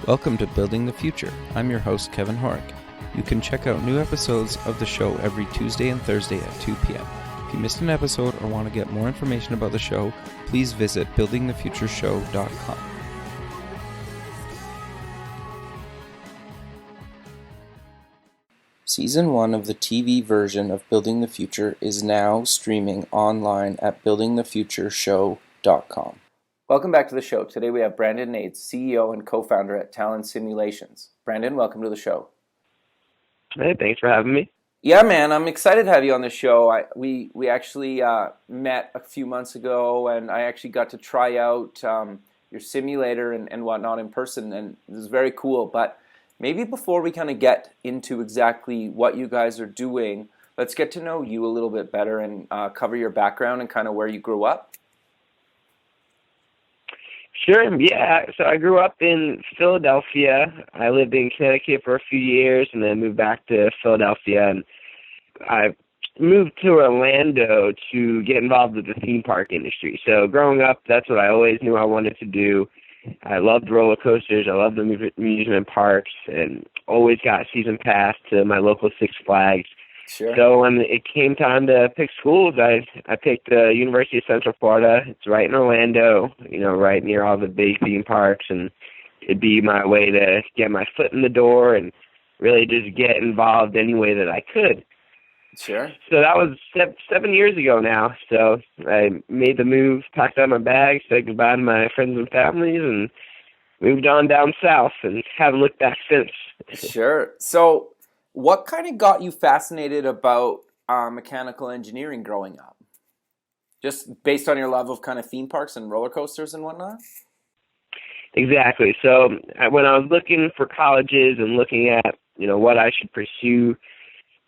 Welcome to Building the Future. I'm your host, Kevin Horick. You can check out new episodes of the show every Tuesday and Thursday at 2 p.m. If you missed an episode or want to get more information about the show, please visit buildingthefutureshow.com. Season 1 of the TV version of Building the Future is now streaming online at buildingthefutureshow.com. Welcome back to the show. Today we have Brandon Naids, CEO and co-founder at Talon Simulations. Brandon, welcome to the show. Hey, thanks for having me. Yeah, man, I'm excited to have you on the show. We actually met a few months ago, and I actually got to try out your simulator and whatnot in person, and it was very cool. But maybe before we kind of get into exactly what you guys are doing, let's get to know you a little bit better and cover your background and kind of where you grew up. Sure, yeah. So I grew up in Philadelphia. I lived in Connecticut for a few years and then moved back to Philadelphia. And I moved to Orlando to get involved with the theme park industry. So growing up, that's what I always knew I wanted to do. I loved roller coasters. I loved the amusement parks and always got a season pass to my local Six Flags. Sure. So when it came time to pick schools, I picked the University of Central Florida. It's right in Orlando, right near all the big theme parks, and it'd be my way to get my foot in the door and really just get involved any way that I could. Sure. So that was 7 years ago now. So I made the move, packed up my bags, said goodbye to my friends and families, and moved on down south and haven't looked back since. Sure. So what kind of got you fascinated about mechanical engineering growing up? Just based on your love of kind of theme parks and roller coasters and whatnot? Exactly. So when I was looking for colleges and looking at, what I should pursue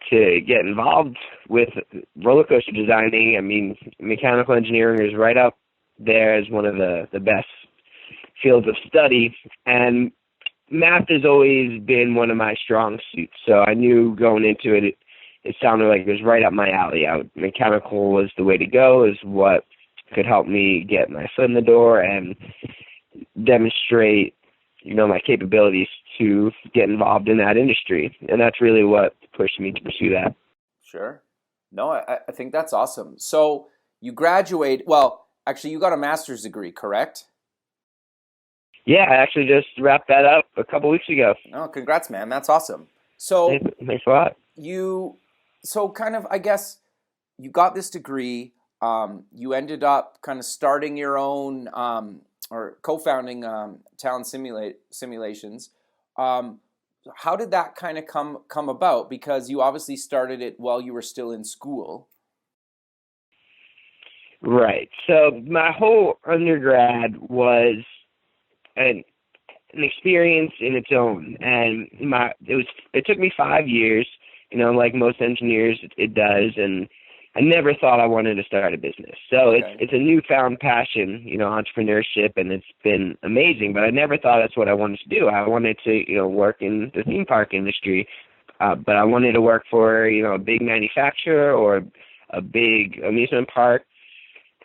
to get involved with roller coaster designing, I mean, mechanical engineering is right up there as one of the best fields of study. And math has always been one of my strong suits, so I knew going into it, it sounded like it was right up my alley. Mechanical was the way to go, is what could help me get my foot in the door and demonstrate, my capabilities to get involved in that industry. And that's really what pushed me to pursue that. Sure. No, I think that's awesome. So you graduate, actually you got a master's degree, correct? Yeah, I actually just wrapped that up a couple weeks ago. Oh, congrats, man. That's awesome. So thanks a lot. I guess you got this degree. You ended up kind of starting your own or co-founding Talon Simulations. How did that kind of come about? Because you obviously started it while you were still in school. Right. So my whole undergrad was an experience in its own, and it took me 5 years, like most engineers it does, and I never thought I wanted to start a business. So okay. It's a newfound passion, entrepreneurship, and it's been amazing, but I never thought that's what I wanted to do. I wanted to, work in the theme park industry, but I wanted to work for, a big manufacturer or a big amusement park.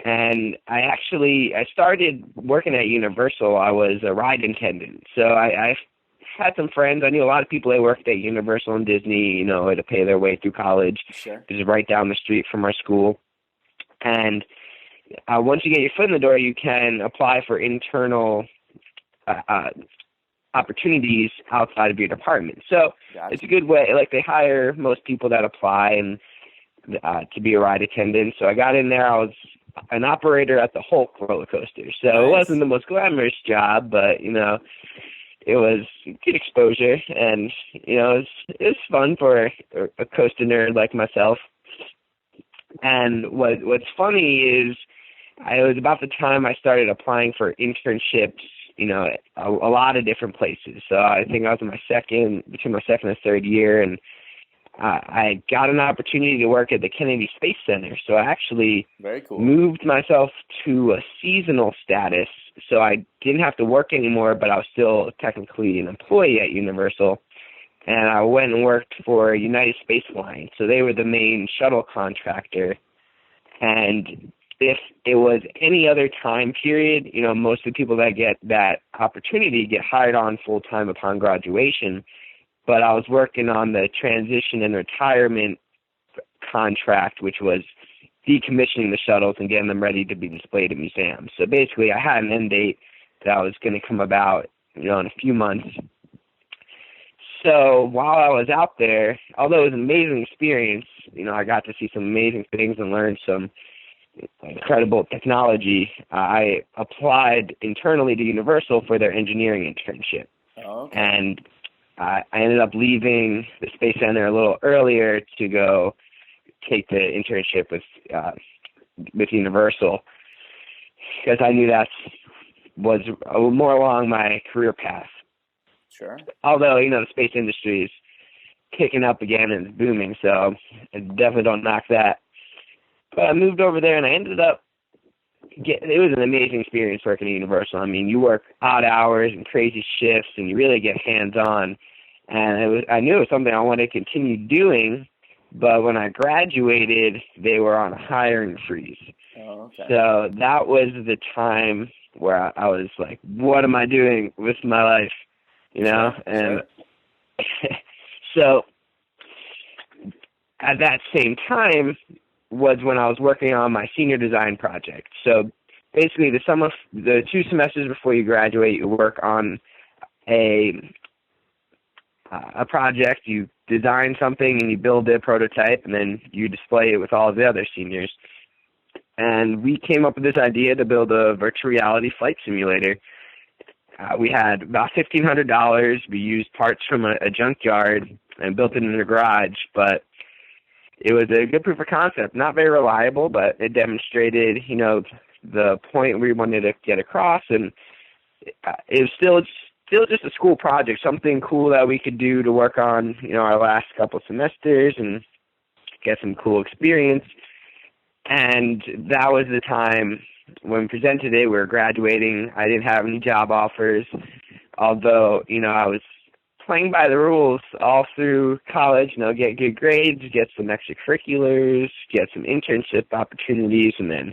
And I started working at Universal. I was a ride attendant. So I had some friends. I knew a lot of people that worked at Universal and Disney, to pay their way through college. Sure. It was right down the street from our school. And once you get your foot in the door, you can apply for internal opportunities outside of your department. So Gotcha. It's a good way. Like, they hire most people that apply and to be a ride attendant. So I got in there. I was an operator at the Hulk roller coaster. So Nice. It wasn't the most glamorous job, but, it was good exposure, and, it was fun for a coaster nerd like myself. And what's funny is it was about the time I started applying for internships, a lot of different places. So I think I was between my second and third year, and I got an opportunity to work at the Kennedy Space Center. So I actually Very cool. moved myself to a seasonal status. So I didn't have to work anymore, but I was still technically an employee at Universal. And I went and worked for United Space Line. So they were the main shuttle contractor. And if it was any other time period, most of the people that get that opportunity get hired on full-time upon graduation. But I was working on the transition and retirement contract, which was decommissioning the shuttles and getting them ready to be displayed at museums. So basically, I had an end date that was going to come about, in a few months. So while I was out there, although it was an amazing experience, I got to see some amazing things and learn some incredible technology. I applied internally to Universal for their engineering internship. Oh, okay. And I ended up leaving the Space Center a little earlier to go take the internship with Universal, because I knew that was more along my career path. Sure. Although, the space industry is kicking up again and it's booming, so I definitely don't knock that. But I moved over there, and I ended up it was an amazing experience working at Universal. I mean, you work odd hours and crazy shifts, and you really get hands-on. And I knew it was something I wanted to continue doing, but when I graduated, they were on a hiring freeze. Oh, okay. So that was the time where I was like, what am I doing with my life? Sure. And so at that same time was when I was working on my senior design project. So basically the 2 semesters before you graduate, you work on a project. You design something and you build a prototype, and then you display it with all of the other seniors. And we came up with this idea to build a virtual reality flight simulator. We had about $1,500. We used parts from a junkyard and built it in a garage, but it was a good proof of concept. Not very reliable, but it demonstrated, the point we wanted to get across, and it was still just a school project, something cool that we could do to work on, our last couple of semesters and get some cool experience. And that was the time when we presented it. We were graduating. I didn't have any job offers, although, I was playing by the rules all through college, get good grades, get some extracurriculars, get some internship opportunities, and then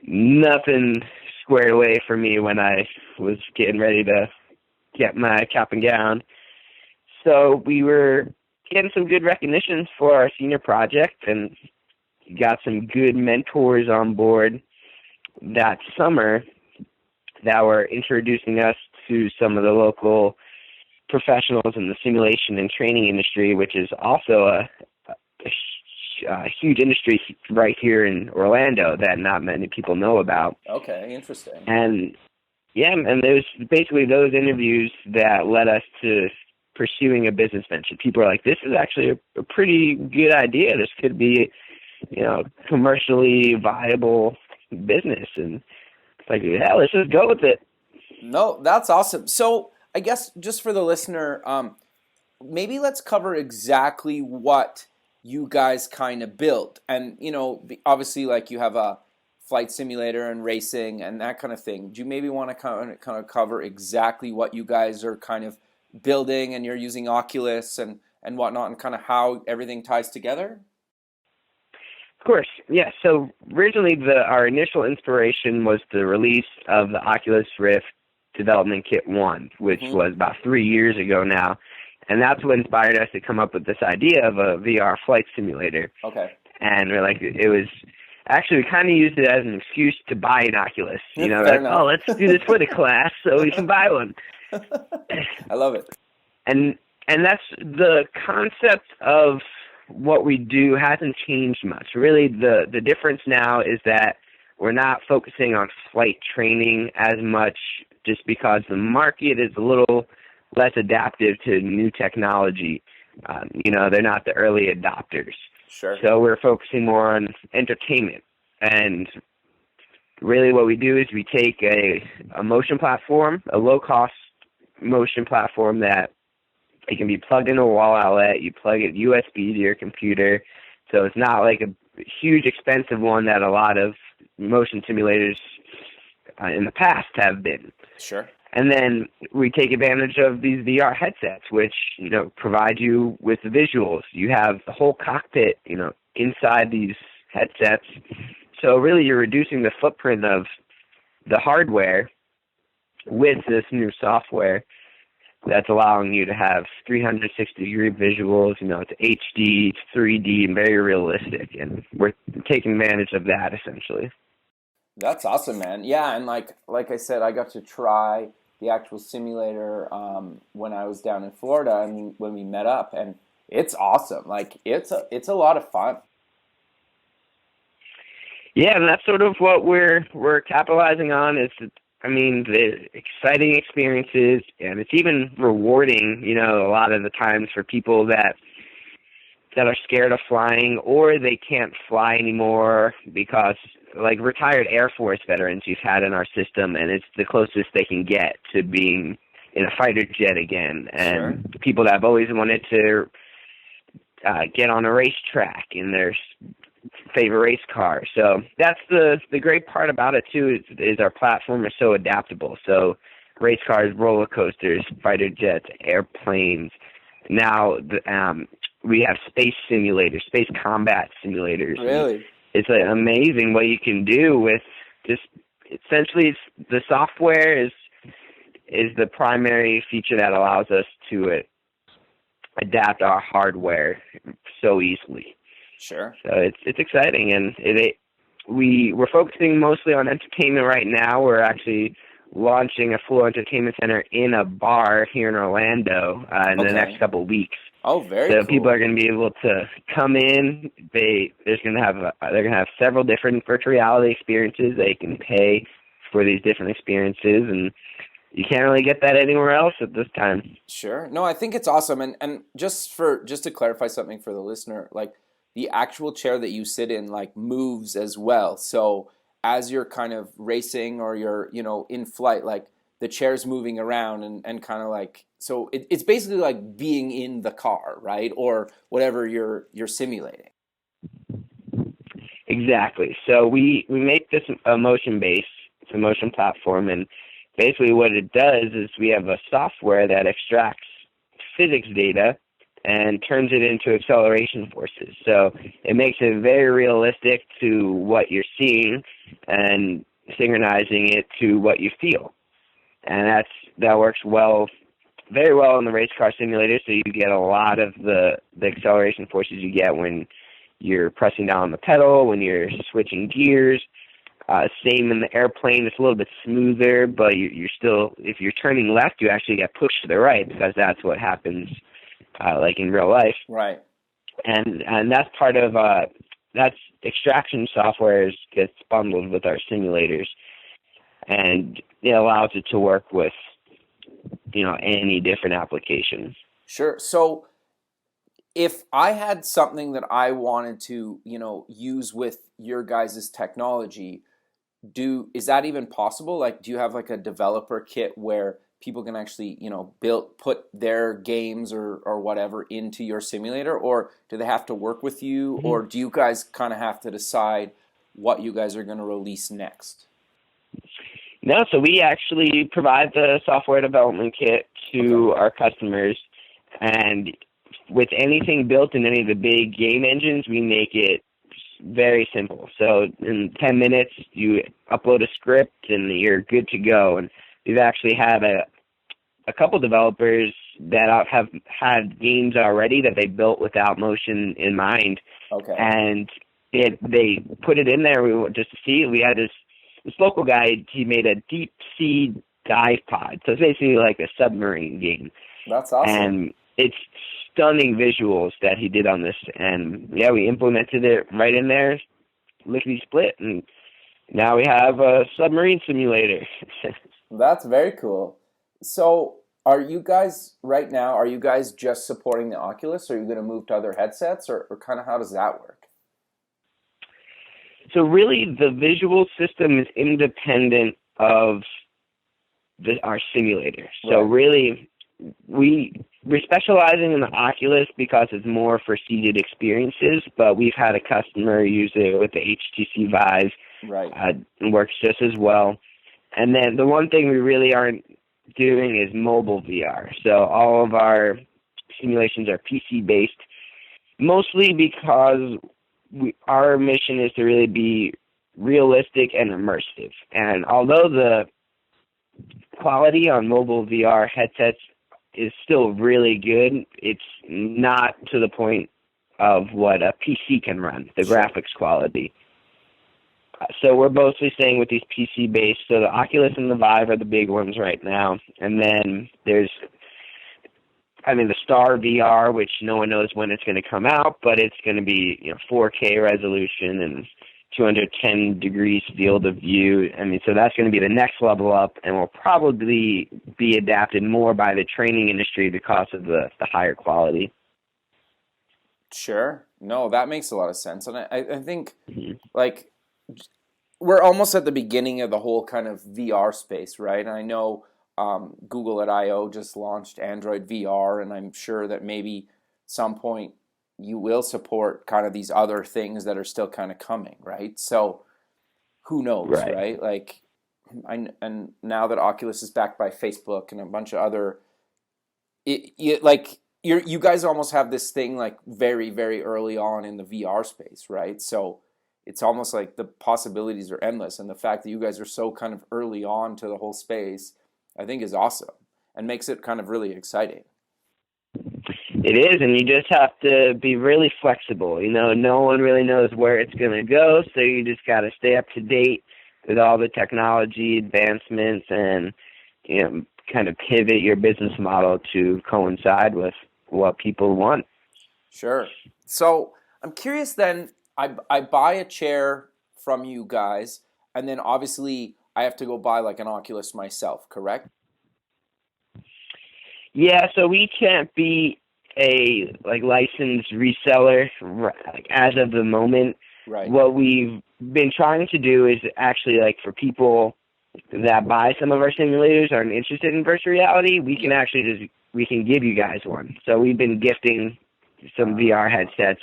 nothing squared away for me when I was getting ready to get my cap and gown. So we were getting some good recognition for our senior project and got some good mentors on board that summer that were introducing us to some of the local professionals in the simulation and training industry, which is also a huge industry right here in Orlando that not many people know about. Okay, interesting. And and there's basically those interviews that led us to pursuing a business venture. People are like, this is actually a pretty good idea. This could be, commercially viable business. And it's like, yeah, let's just go with it. No, that's awesome. So I guess just for the listener, maybe let's cover exactly what you guys kind of built. And, obviously, like, you have a flight simulator and racing and that kind of thing. Do you maybe want to kind of cover exactly what you guys are kind of building, and you're using Oculus and whatnot, and kind of how everything ties together? Of course, yeah. So originally our initial inspiration was the release of the Oculus Rift Development Kit 1, which was about 3 years ago now. And that's what inspired us to come up with this idea of a VR flight simulator. Okay. And we're like, actually, we kind of used it as an excuse to buy an Oculus. Let's do this for the class so we can buy one. I love it. And that's the concept of what we do hasn't changed much. Really, the difference now is that we're not focusing on flight training as much, just because the market is a little less adaptive to new technology. They're not the early adopters. Sure. So we're focusing more on entertainment. And really what we do is we take a motion platform, a low-cost motion platform that it can be plugged into a wall outlet. You plug it USB to your computer. So it's not like a huge expensive one that a lot of motion simulators in the past have been. Sure. And then we take advantage of these VR headsets, which, provide you with the visuals. You have the whole cockpit, inside these headsets. So really you're reducing the footprint of the hardware with this new software that's allowing you to have 360-degree visuals. You know, it's HD, it's 3D, and very realistic, and we're taking advantage of that essentially. That's awesome, man. Yeah, and like I said, I got to try the actual simulator when I was down in Florida, and when we met up, and it's awesome. Like it's a lot of fun. Yeah, and that's sort of what we're capitalizing on. Is the exciting experiences, and it's even rewarding. You know, a lot of the times for people that are scared of flying, or they can't fly anymore because, like, retired Air Force veterans we've had in our system, and it's the closest they can get to being in a fighter jet again. And Sure. People that have always wanted to get on a racetrack in their favorite race car. So that's the great part about it too, is our platform is so adaptable. So race cars, roller coasters, fighter jets, airplanes. Now we have space simulators, space combat simulators. Really? It's amazing what you can do with just essentially the software is the primary feature that allows us to adapt our hardware so easily. Sure. So it's exciting, and we're focusing mostly on entertainment right now. We're actually launching a full entertainment center in a bar here in Orlando in the next couple of weeks. Oh, very so cool. People are going to be able to come in. They're going to have several different virtual reality experiences. They can pay for these different experiences, and you can't really get that anywhere else at this time. Sure. No, I think it's awesome. And just to clarify something for the listener, like the actual chair that you sit in like moves as well. So as you're kind of racing or you're, in flight, like the chair's moving around and kind of like, so it's basically like being in the car, right? Or whatever you're simulating. Exactly. So we make this a motion base. It's a motion platform, and basically what it does is we have a software that extracts physics data and turns it into acceleration forces. So it makes it very realistic to what you're seeing and synchronizing it to what you feel. And that works very well in the race car simulator, so you get a lot of the acceleration forces you get when you're pressing down on the pedal, when you're switching gears. Same in the airplane. It's a little bit smoother, but you're still, if you're turning left, you actually get pushed to the right because that's what happens like in real life. Right. And that's part of that's extraction software gets bundled with our simulators, and it allows it to work with any different applications. Sure. So if I had something that I wanted to use with your guys' technology, is that even possible? Like, do you have like a developer kit where people can actually, put their games or whatever into your simulator, or do they have to work with you, or do you guys kind of have to decide what you guys are going to release next? No, so we actually provide the software development kit to our customers, and with anything built in any of the big game engines, we make it very simple. So in 10 minutes, you upload a script and you're good to go. And we've actually had a couple developers that have had games already that they built without motion in mind. Okay. And they put it in there just to see. We had this local guy, he made a deep sea dive pod. So it's basically like a submarine game. That's awesome. And it's stunning visuals that he did on this. And yeah, we implemented it right in there, lickety split, and now we have a submarine simulator. That's very cool. So are you guys just supporting the Oculus, or are you going to move to other headsets, or kind of how does that work? So really, the visual system is independent of our simulator. So really, we're specializing in the Oculus because it's more for seated experiences, but we've had a customer use it with the HTC Vive. Right. It works just as well. And then the one thing we really aren't doing is mobile VR. So all of our simulations are PC-based, mostly because our mission is to really be realistic and immersive. And although the quality on mobile VR headsets is still really good, it's not to the point of what a PC can run, the graphics quality. So we're mostly staying with these PC-based. So the Oculus and the Vive are the big ones right now. And then there's, the Star VR, which no one knows when it's going to come out, but it's going to be 4K resolution and 210 degrees field of view. So that's going to be the next level up, and will probably be adapted more by the training industry because of the higher quality. Sure. No, that makes a lot of sense. And I think, like, we're almost at the beginning of the whole kind of VR space, right? And I know Google at I/O just launched Android VR, and I'm sure that maybe some point you will support kind of these other things that are still kind of coming, right? So who knows, right? Like, and now that Oculus is backed by Facebook and a bunch of other, you guys almost have this thing like very, very early on in the VR space, right? So it's almost like the possibilities are endless, and the fact that you guys are so kind of early on to the whole space, I think, is awesome and makes it kind of really exciting. It is, and you just have to be really flexible. No one really knows where it's going to go, so you just got to stay up to date with all the technology advancements and kind of pivot your business model to coincide with what people want. Sure. So I'm curious then, I buy a chair from you guys, and then obviously I have to go buy like an Oculus myself, correct? Yeah, so we can't be a licensed reseller as of the moment. Right. What we've been trying to do is actually, for people that buy some of our simulators are interested in virtual reality, we can give you guys one. So we've been gifting some VR headsets,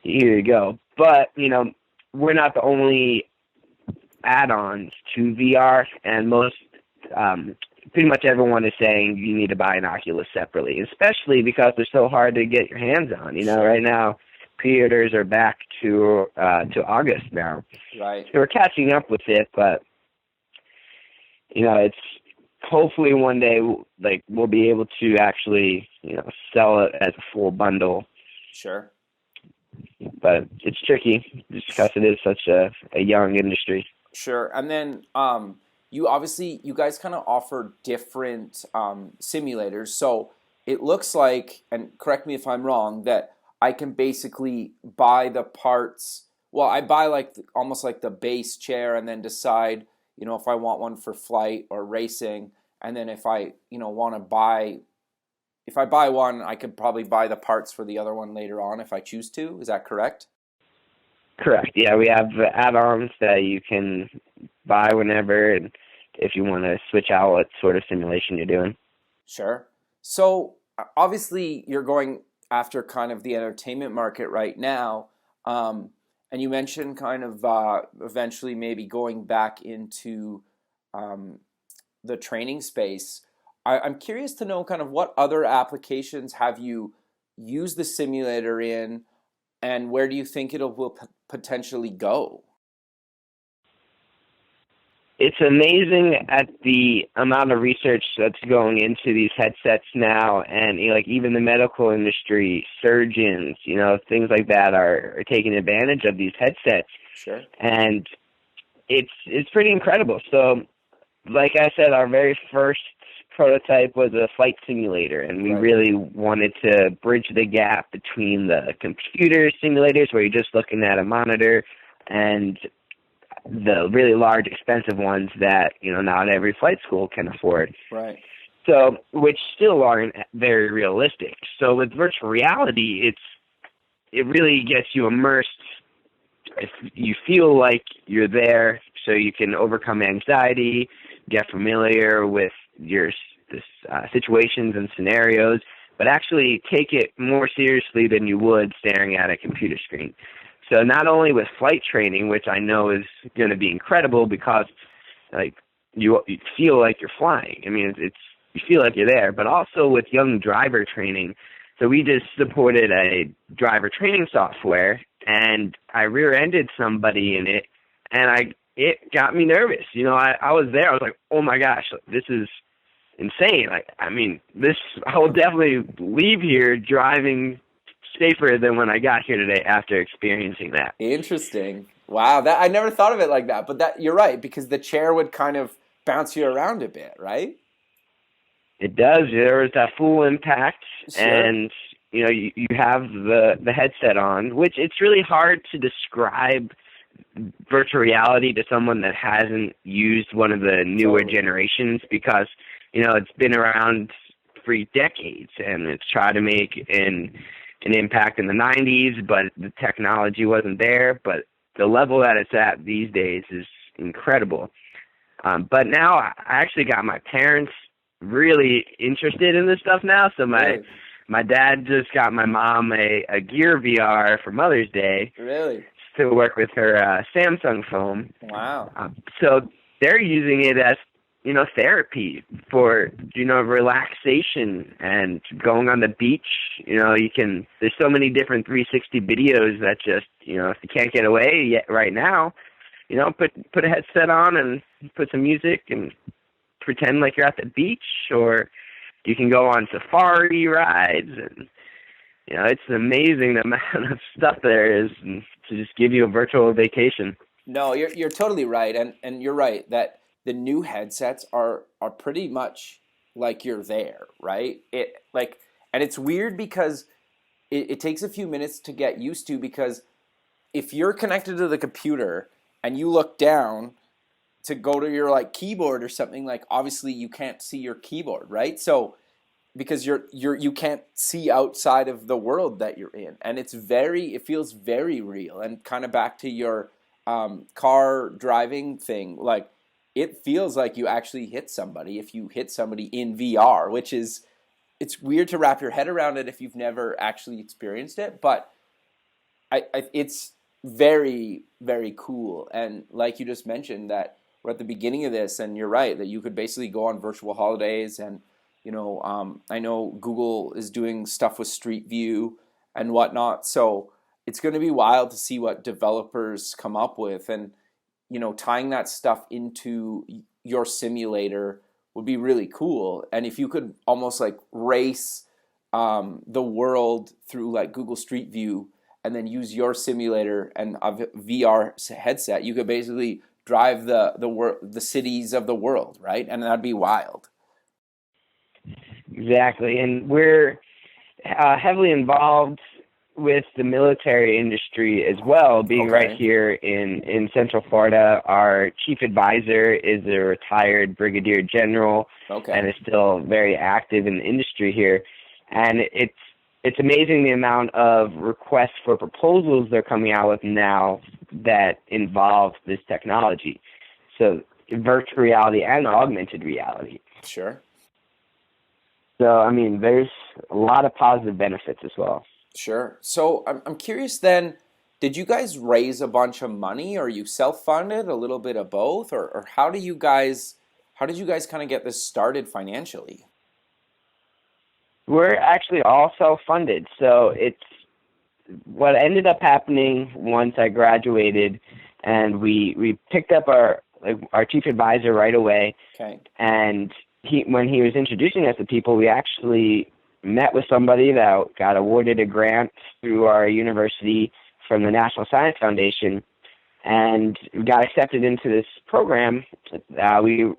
here you go. But, we're not the only add-ons to VR, and pretty much everyone is saying you need to buy an Oculus separately, especially because they're so hard to get your hands on. Right now, pre-orders are back to August now. Right. So we're catching up with it, but, it's hopefully one day, we'll be able to actually, sell it as a full bundle. Sure. But it's tricky just because it is such a young industry. Sure. And then you guys kind of offer different simulators. So it looks like, and correct me if I'm wrong, that I can basically buy the parts. Well, I buy almost like the base chair, and then decide, if I want one for flight or racing. And then if I, want to buy, if I buy one, I could probably buy the parts for the other one later on if I choose to. Is that correct? Correct. Yeah, we have add-ons that you can buy whenever, and if you want to switch out what sort of simulation you're doing. Sure. So obviously you're going after kind of the entertainment market right now, and you mentioned kind of eventually maybe going back into the training space. I'm curious to know kind of what other applications have you used the simulator in, and where do you think it will potentially go? It's amazing at the amount of research that's going into these headsets now, and even the medical industry, surgeons, things like that are taking advantage of these headsets. Sure. And it's pretty incredible. So, like I said, our very first prototype was a flight simulator, and we really wanted to bridge the gap between the computer simulators, where you're just looking at a monitor, and the really large, expensive ones that not every flight school can afford. Right. So, which still aren't very realistic. So with virtual reality, it really gets you immersed. If you feel like you're there, so you can overcome anxiety, get familiar with your situations and scenarios, but actually take it more seriously than you would staring at a computer screen. So not only with flight training, which I know is going to be incredible because you feel like you're flying. You feel like you're there, but also with young driver training. So we just supported a driver training software, and I rear-ended somebody in it, and it got me nervous. You know, I was there. I was like, oh my gosh, this is insane. I will definitely leave here driving safer than when I got here today after experiencing that. Interesting. Wow, that I never thought of it like that. But that you're right, because the chair would kind of bounce you around a bit, right? It does. There was that full impact, Sure. and you know, you have the headset on, which it's really hard to describe virtual reality to someone that hasn't used one of the newer Totally. generations, because you know it's been around for decades, and it's tried to make an impact in the 90s, but the technology wasn't there. But the level that it's at these days is incredible. But now I actually got my parents really interested in this stuff now. So Really? my dad just got my mom a Gear VR for Mother's Day Really? to work with her Samsung phone. Wow. So they're using it as, you know, therapy for, you know, relaxation and going on the beach. You know, there's so many different 360 videos that just, you know, if you can't get away yet right now, you know, put a headset on and put some music and pretend like you're at the beach, or you can go on safari rides, and you know, it's amazing the amount of stuff there is to just give you a virtual vacation. No, you're totally right, and you're right that the new headsets are pretty much like you're there, right? And it's weird because it takes a few minutes to get used to, because if you're connected to the computer and you look down to go to your like keyboard or something, like obviously you can't see your keyboard, right? So because you can't see outside of the world that you're in, and it feels very real, and kind of back to your car driving thing, like it feels like you actually hit somebody if you hit somebody in VR, which is, it's weird to wrap your head around it if you've never actually experienced it, but it's very, very cool. And like you just mentioned, that we're at the beginning of this, and you're right that you could basically go on virtual holidays, and I know Google is doing stuff with Street View and whatnot. So it's going to be wild to see what developers come up with, and tying that stuff into your simulator would be really cool. And if you could almost like race the world through like Google Street View, and then use your simulator and a VR headset, you could basically drive the cities of the world, right? And that'd be wild. Exactly, and we're heavily involved with the military industry as well, being right Okay. here in Central Florida. Our chief advisor is a retired brigadier general Okay. and is still very active in the industry here. And it's amazing the amount of requests for proposals they're coming out with now that involve this technology. So virtual reality and augmented reality. Sure. So, I mean, there's a lot of positive benefits as well. Sure. So I'm curious then, did you guys raise a bunch of money, or you self-funded, a little bit of both, or how did you guys kind of get this started financially? We're actually all self-funded. So it's what ended up happening once I graduated, and we picked up our chief advisor right away. Okay. And when he was introducing us to people, we actually met with somebody that got awarded a grant through our university from the National Science Foundation, and got accepted into this program. We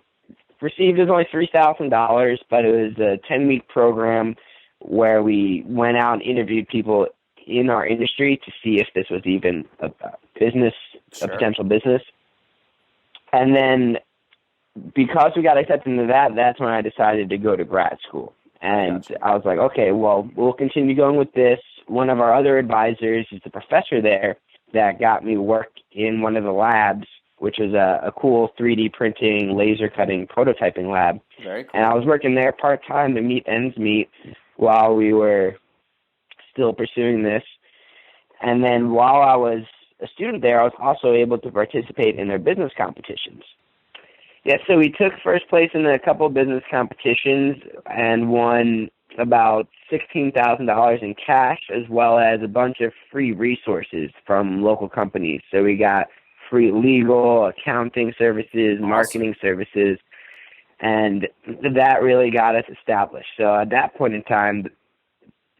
received, it was only $3,000, but it was a 10-week program where we went out and interviewed people in our industry to see if this was even a business, Sure. a potential business. And then because we got accepted into that, that's when I decided to go to grad school. And Gotcha. I was like, okay, well, we'll continue going with this. One of our other advisors is the professor there that got me work in one of the labs, which is a cool 3D printing, laser cutting, prototyping lab. Very cool. And I was working there part-time to meet ends meet while we were still pursuing this. And then while I was a student there, I was also able to participate in their business competitions. Yeah, so we took first place in a couple of business competitions and won about $16,000 in cash, as well as a bunch of free resources from local companies. So we got free legal, accounting services, Awesome. marketing services, and that really got us established. So at that point in time,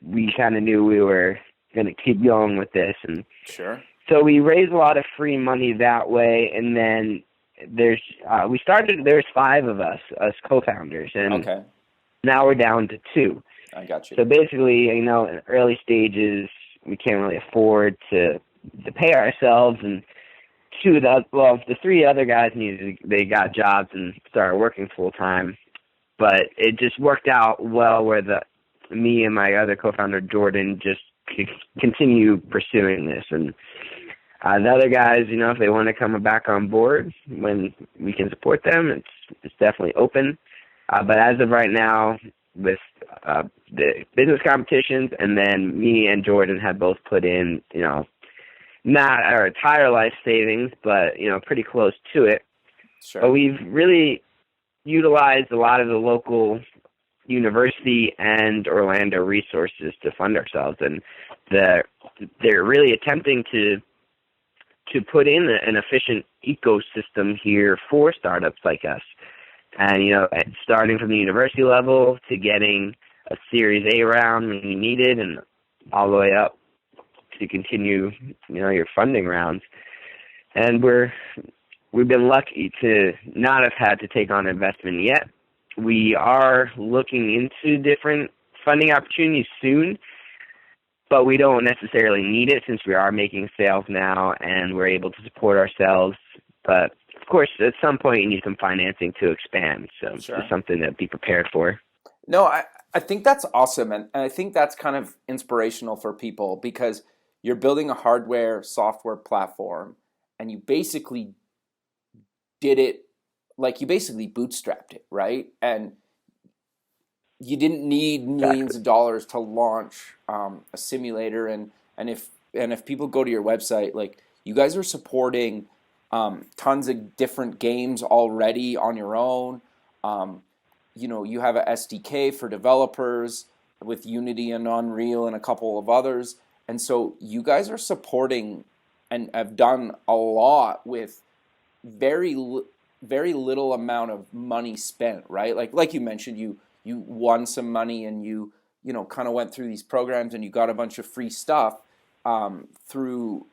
we kind of knew we were going to keep going with this. And Sure. so we raised a lot of free money that way, and then there's 5 of us co-founders, and Okay. now we're down to 2. I got you. So basically, in early stages, we can't really afford to pay ourselves, and the 3 other guys they got jobs and started working full time, but it just worked out well where me and my other co-founder Jordan just continue pursuing this, and the other guys, if they want to come back on board when we can support them, it's definitely open. But as of right now, with the business competitions, and then me and Jordan have both put in, not our entire life savings, but pretty close to it. Sure. But we've really utilized a lot of the local university and Orlando resources to fund ourselves, and they're really attempting to put in an efficient ecosystem here for startups like us. And, starting from the university level to getting a Series A round when you need it, and all the way up to continue, your funding rounds. And we've been lucky to not have had to take on investment yet. We are looking into different funding opportunities soon, but we don't necessarily need it since we are making sales now and we're able to support ourselves. But of course, at some point you need some financing to expand. So Sure. It's something to be prepared for. No, I think that's awesome. And I think that's kind of inspirational for people, because you're building a hardware software platform, and you basically did it, like you basically bootstrapped it, right? And you didn't need millions of dollars to launch a simulator. And if people go to your website, like, you guys are supporting tons of different games already on your own. You have a SDK for developers with Unity and Unreal and a couple of others. And so you guys are supporting and have done a lot with very little amount of money spent, right? Like you mentioned, you won some money, and you kind of went through these programs, and you got a bunch of free stuff through.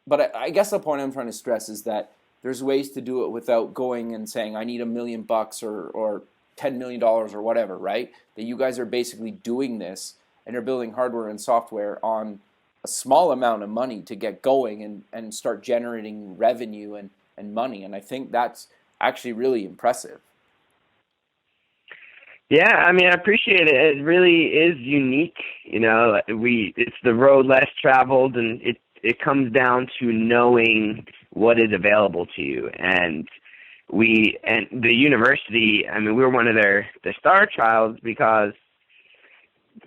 But I guess the point I'm trying to stress is that there's ways to do it without going and saying, I need $1 million or $10 million or whatever, right? That you guys are basically doing this, and you're building hardware and software on a small amount of money to get going and start generating revenue and money. And I think that's actually really impressive. Yeah, I appreciate it. It really is unique. It's the road less traveled, and it comes down to knowing what is available to you. And the university, we were one of their star childs, because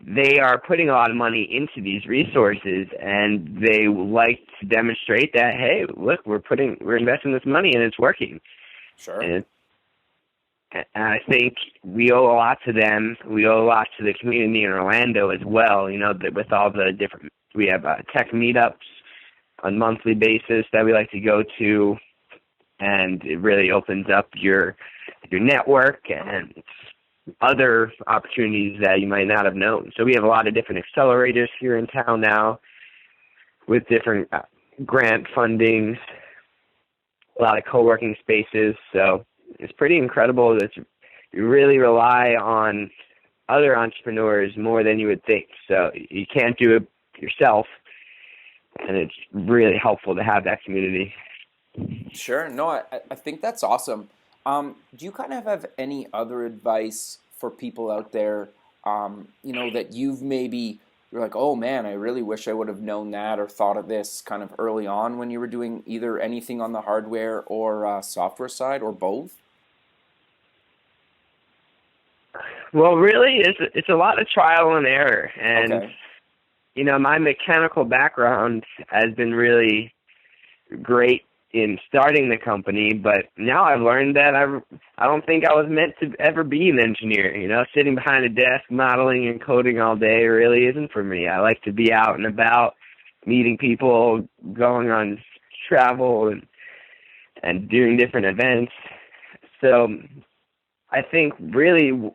they are putting a lot of money into these resources, and they like to demonstrate that, hey, look, we're investing this money and it's working. Sure. And I think we owe a lot to them. We owe a lot to the community in Orlando as well. With all the different, we have tech meetups on a monthly basis that we like to go to, and it really opens up your network and other opportunities that you might not have known. So we have a lot of different accelerators here in town now with different grant fundings, a lot of co-working spaces. So it's pretty incredible that you really rely on other entrepreneurs more than you would think. So you can't do it yourself, and it's really helpful to have that community. Sure. No, I think that's awesome. Do you kind of have any other advice for people out there, that you're like, oh man, I really wish I would have known that or thought of this kind of early on when you were doing either anything on the hardware or software side, or both? Well, really, it's a lot of trial and error. And, Okay. My mechanical background has been really great in starting the company, but now I've learned that I don't think I was meant to ever be an engineer. Sitting behind a desk modeling and coding all day really isn't for me. I like to be out and about, meeting people, going on travel, and and doing different events. So I think really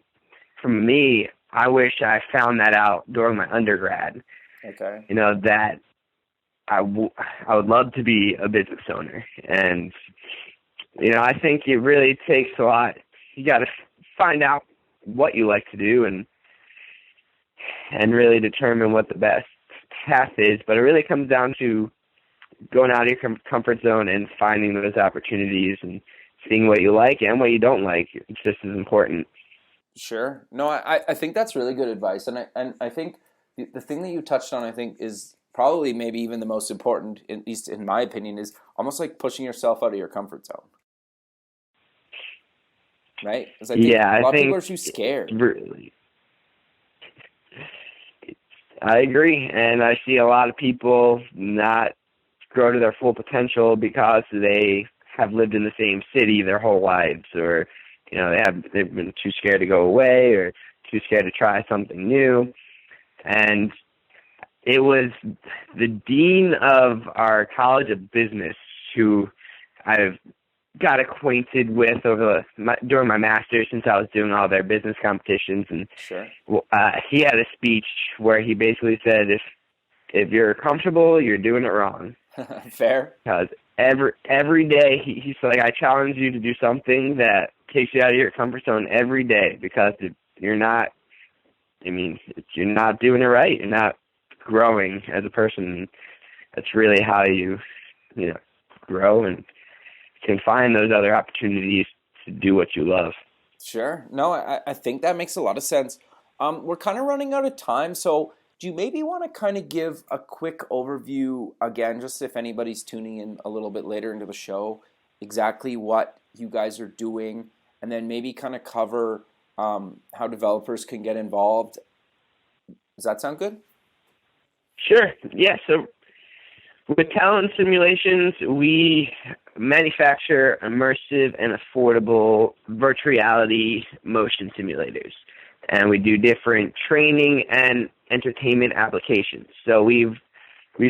for me, I wish I found that out during my undergrad. Okay. That I would love to be a business owner. And, I think it really takes a lot. You got to find out what you like to do and really determine what the best path is. But it really comes down to going out of your comfort zone and finding those opportunities and seeing what you like and what you don't like. It's just as important. Sure. No, I think that's really good advice. And I think the thing that you touched on, I think, is probably maybe even the most important, at least in my opinion, is almost like pushing yourself out of your comfort zone. Right? Because I think a lot of people are too scared. Really, I agree. And I see a lot of people not grow to their full potential because they have lived in the same city their whole lives, or they've been too scared to go away or too scared to try something new. And it was the dean of our College of Business who I've got acquainted with during my master's, since I was doing all their business competitions. And sure. He had a speech where he basically said, if you're comfortable, you're doing it wrong. Fair. Because every day he's like, I challenge you to do something that takes you out of your comfort zone every day, because if you're not doing it right. You're not growing as a person. That's really how you grow and can find those other opportunities to do what you love. Sure. No, I think that makes a lot of sense. We're kind of running out of time, so do you maybe want to kind of give a quick overview again, just if anybody's tuning in a little bit later into the show, exactly what you guys are doing, and then maybe kind of cover how developers can get involved? Does that sound good? Sure. Yeah. So with Talon Simulations, we manufacture immersive and affordable virtual reality motion simulators. And we do different training and entertainment applications. So we've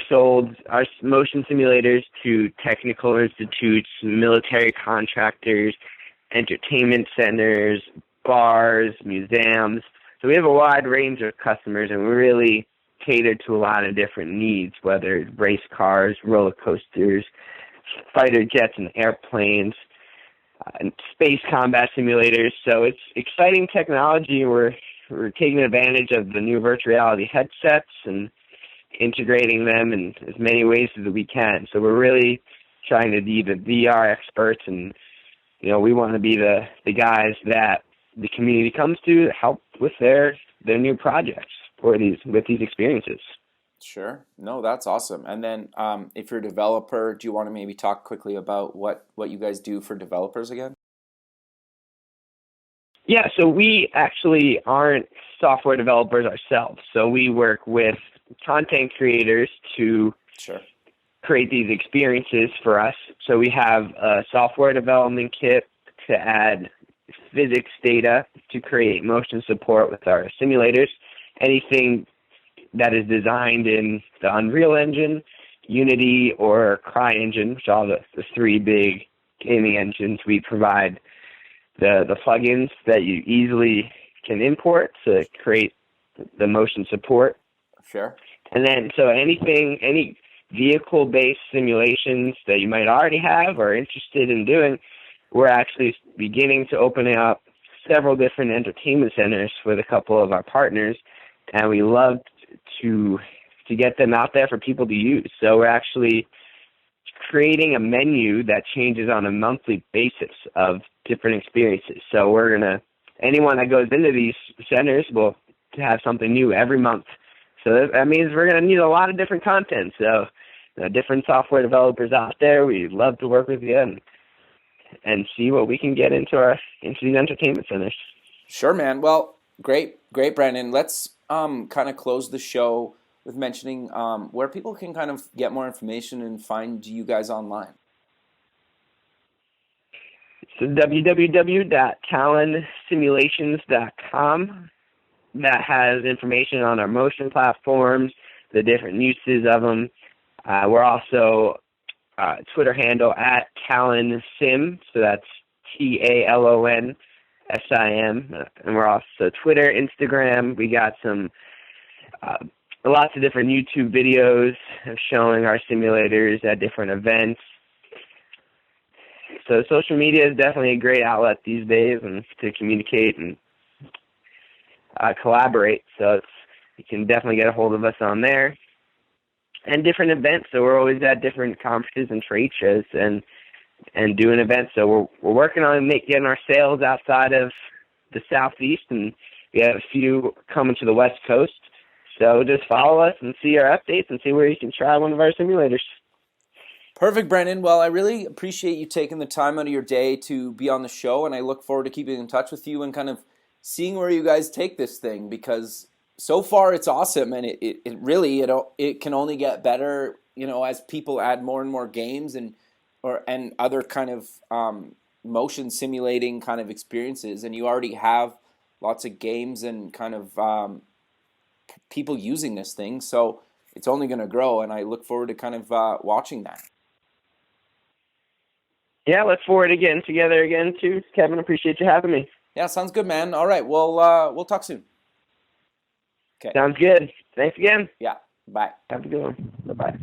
sold our motion simulators to technical institutes, military contractors, entertainment centers, bars, museums. So we have a wide range of customers, and we really cater to a lot of different needs, whether it's race cars, roller coasters, fighter jets and airplanes, and space combat simulators. So it's exciting technology. We're taking advantage of the new virtual reality headsets and integrating them in as many ways as we can. So we're really trying to be the VR experts, and we want to be the guys that the community comes to help with their new projects with these experiences. Sure. No, that's awesome. And then if you're a developer, do you want to maybe talk quickly about what you guys do for developers again? Yeah, so we actually aren't software developers ourselves. So we work with content creators to create these experiences for us. So we have a software development kit to add physics data to create motion support with our simulators. Anything that is designed in the Unreal Engine, Unity, or CryEngine, which are the three big gaming engines, we provide the plugins that you easily can import to create the motion support. Sure. And then, so any vehicle-based simulations that you might already have or are interested in doing, we're actually beginning to open up several different entertainment centers with a couple of our partners, and we love to get them out there for people to use. So we're actually creating a menu that changes on a monthly basis of different experiences. So anyone that goes into these centers will have something new every month. So that means we're going to need a lot of different content. So different software developers out there, we'd love to work with you and see what we can get into these entertainment centers. Sure, man. Well, great, Brandon. Let's kind of close the show with mentioning where people can kind of get more information and find you guys online. So www.talonsimulations.com. That has information on our motion platforms, the different uses of them. We're also Twitter handle at Talon Sim. So that's TalonSim. And we're also Twitter, Instagram. We got some lots of different YouTube videos showing our simulators at different events. So social media is definitely a great outlet these days and to communicate and collaborate. So you can definitely get a hold of us on there. And different events. So we're always at different conferences and trade shows and doing events. So we're working on getting our sales outside of the Southeast, and we have a few coming to the West Coast. So just follow us and see our updates and see where you can try one of our simulators. Perfect, Brandon. Well, I really appreciate you taking the time out of your day to be on the show, and I look forward to keeping in touch with you and kind of seeing where you guys take this thing, because so far it's awesome, and it really can only get better, as people add more and more games and other kind of motion simulating kind of experiences, and you already have lots of games and kind of people using this thing, so it's only going to grow, and I look forward to kind of watching that. Yeah, look forward to getting together again too, Kevin. Appreciate you having me. Yeah, sounds good, man. All right, we'll talk soon. Okay. Sounds good. Thanks again. Yeah. Bye. Have a good one. Bye-bye.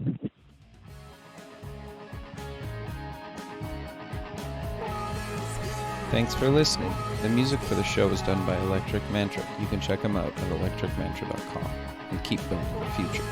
Thanks for listening. The music for the show is done by Electric Mantra. You can check them out at electricmantra.com and keep building the future.